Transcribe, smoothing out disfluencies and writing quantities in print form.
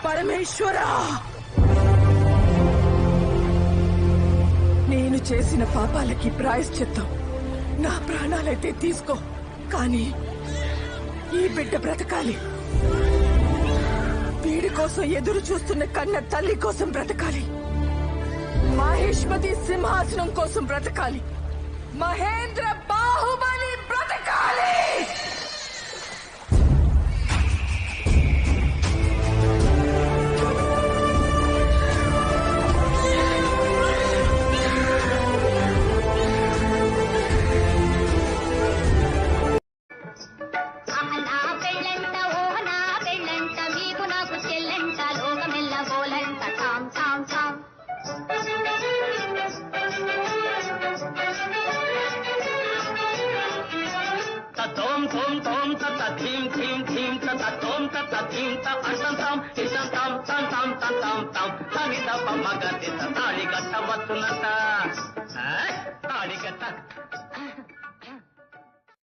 పరమేశ్వరా, నేను చేసిన పాపాలకి ప్రాయశ్చిత్తం నా ప్రాణాలైతే తీసుకో, కానీ ఈ బిడ్డ బ్రతకాలి. వీడి కోసం ఎదురు చూస్తున్న కన్న తల్లి కోసం బ్రతకాలి. మహేష్మతి సింహాసనం కోసం బ్రతకాలి. మహేంద్ర బాహుబలి బ్రతకాలి. తాళి కట్టవచ్చున